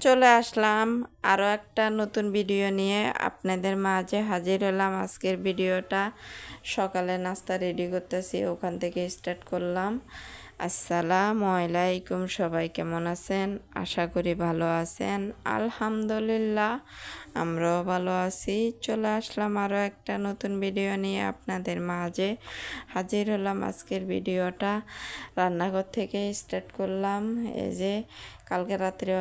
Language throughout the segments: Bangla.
চলে আসলাম আরও একটা নতুন ভিডিও নিয়ে আপনাদের মাঝে হাজির হলাম। আজকের ভিডিওটা সকালে নাস্তা রেডি করতেছি, ওখান থেকে স্টার্ট করলাম। আসসালামু আলাইকুম, সবাই কেমন আছেন? আশা করি ভালো আছেন। আলহামদুলিল্লাহ আমরাও ভালো আছি। চলে আসলাম আরও একটা নতুন ভিডিও নিয়ে আপনাদের মাঝে হাজির হলাম। আজকের ভিডিওটা রান্নাঘর থেকে স্টার্ট করলাম। এই যে কালকে রাত্রে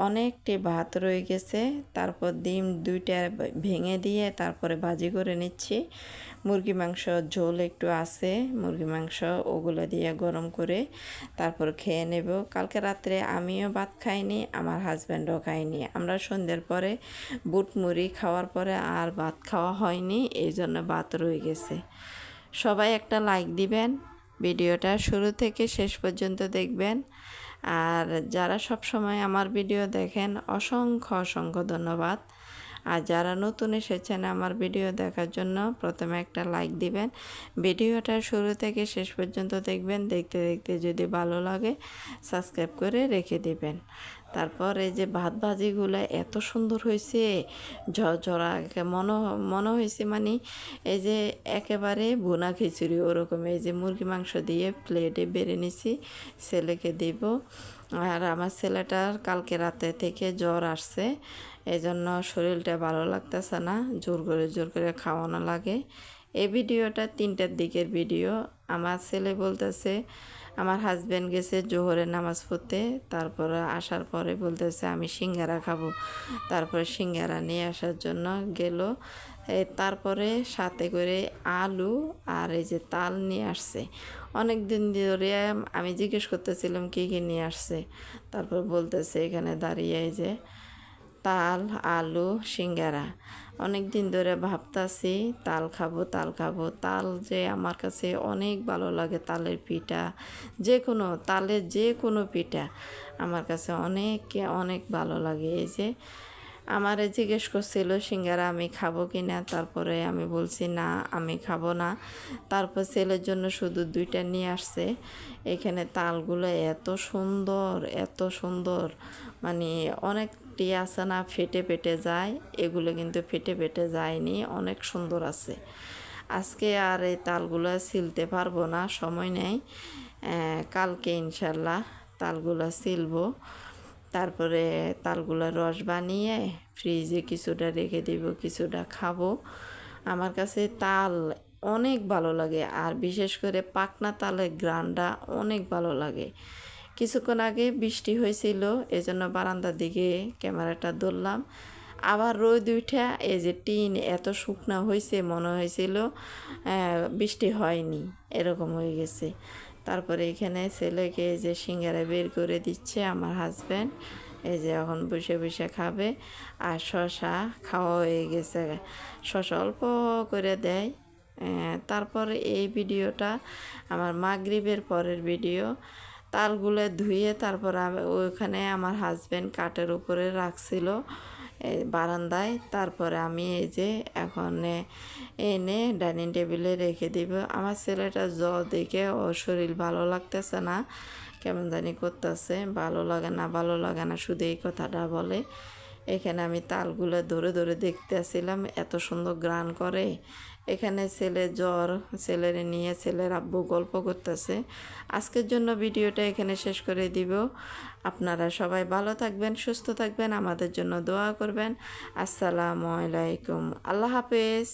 অনেকটি ভাত রয়ে গেছে, তারপর ডিম দুইটা ভেঙে দিয়ে তারপরে ভাজি করে নিচ্ছি। মুরগি মাংস ঝোল একটু আছে, মুরগি মাংস ওগুলো দিয়ে গরম করে তারপর খেয়ে নেব। কালকে রাত্রে আমিও ভাত খাইনি, আমার হাজব্যান্ডও খাইনি। আমরা সন্ধ্যের পরে বুট মুড়ি খাওয়ার পরে আর ভাত খাওয়া হয়নি, এই জন্য ভাত রয়ে গেছে। সবাই একটা লাইক দিবেন, ভিডিওটা শুরু থেকে শেষ পর্যন্ত দেখবেন। আর যারা সব সময় আমার ভিডিও দেখেন অসংখ্য অসংখ্য ধন্যবাদ। আর যারা নতুন এসেছেন আমার ভিডিও দেখার জন্য প্রথমে একটা লাইক দিবেন, ভিডিওটা শুরু থেকে শেষ পর্যন্ত দেখবেন। দেখতে দেখতে যদি ভালো লাগে সাবস্ক্রাইব করে রেখে দিবেন। তারপর এই যে ভাত ভাজিগুলো এত সুন্দর হয়েছে, ঝরঝরা মনে হয়েছে, মানে এই যে একেবারে ভুনা খিচুড়ি ওরকম। এই যে মুরগি মাংস দিয়ে প্লেটে বেড়ে নিছি, ছেলেকে দেব। আর আমার ছেলেটার কালকে রাতে থেকে জ্বর আসছে, এই জন্য শরীরটা ভালো লাগতেছে না, জোর করে খাওয়ানো লাগে। এই ভিডিওটা 3টার দিকের ভিডিও। আমার ছেলে বলতেছে, আমার হাজব্যান্ড গেছে জোহরের নামাজ পড়তে, তারপরে আসার পরে বলতেছে আমি সিঙ্গারা খাবো। তারপরে সিঙ্গারা নিয়ে আসার জন্য গেল। তারপরে সাথে করে আলু আর এই যে তাল নিয়ে আসছে। অনেক দিন ধরে আমি জিজ্ঞেস করতেছিলাম কী কী নিয়ে আসছে, তারপর বলতেছে এখানে দাঁড়িয়ে এই যে তাল, আলু, সিঙ্গারা। অনেক দিন ধরে ভাবতাছি তাল খাবো তাল খাবো। তাল যে আমার কাছে অনেক ভালো লাগে, তালের পিঠা, তালের যে কোনো পিঠা আমার কাছে অনেক অনেক ভালো লাগে। এই যে আমারে জিজ্ঞেস করছিল সিঙ্গারা আমি খাবো কি না, তারপরে আমি বলছি না আমি খাবো না। তারপর ছেলের জন্য শুধু 2টা নিয়ে আসছে। এখানে তালগুলো এত সুন্দর, মানে অনেকটি আছে না ফেটে যায়, এগুলো কিন্তু ফেটে যায়নি, অনেক সুন্দর আছে। আজকে আর এই তালগুলো ছিলতে পারবো না, সময় নেই। কালকে ইনশাল্লাহ তালগুলো ছিলবো। তারপরে তালগুলো রস বানিয়ে ফ্রিজে কিছুটা রেখে দিব, কিছুটা খাবো। আমার কাছে তাল অনেক ভালো লাগে, আর বিশেষ করে পাকনা তালের গ্রানটা অনেক ভালো লাগে। কিছুক্ষণ আগে বৃষ্টি হয়েছিল, এজন্য বারান্দার দিকে ক্যামেরাটা ধরলাম। আবার রোদ উঠা এই যে টিন এত শুকনা হয়েছে, মনে হয়েছিল বৃষ্টি হয়নি, এরকম হয়ে গেছে। তারপরে এখানে ছেলেকে এই যে সিঙ্গারা বের করে দিচ্ছে আমার হাজব্যান্ড, এই যে এখন বসে বসে খাবে। আর শশা খাওয়া হয়ে গেছে, শশা অল্প করে দেয়। তারপর এই ভিডিওটা আমার মাগরিবের পরের ভিডিও। তালগুলো ধুয়ে তারপর ওইখানে আমার হাজব্যান্ড কাঠের উপরে রাখছিল বারান্দায়। তারপরে আমি এই যে এখন এনে ডাইনিং টেবিলে রেখে দিব। আমার ছেলেটা জ্বর দেখে ও শরীর ভালো লাগতেছে না, কেমন জানি করতেছে, ভালো লাগে না শুধু এই কথাটা বলে। এখানে আমি তালগুলো ধরে দেখতেছিলাম, এত সুন্দর গ্রান করে। এখানে ছেলের নিয়ে ছেলের আব্বু গল্প করতেছে। আজকের জন্য ভিডিওটা এখানে শেষ করে দিব। আপনারা সবাই ভালো থাকবেন, সুস্থ থাকবেন, আমাদের জন্য দোয়া করবেন। আসসালামু আলাইকুম, আল্লাহ হাফেজ।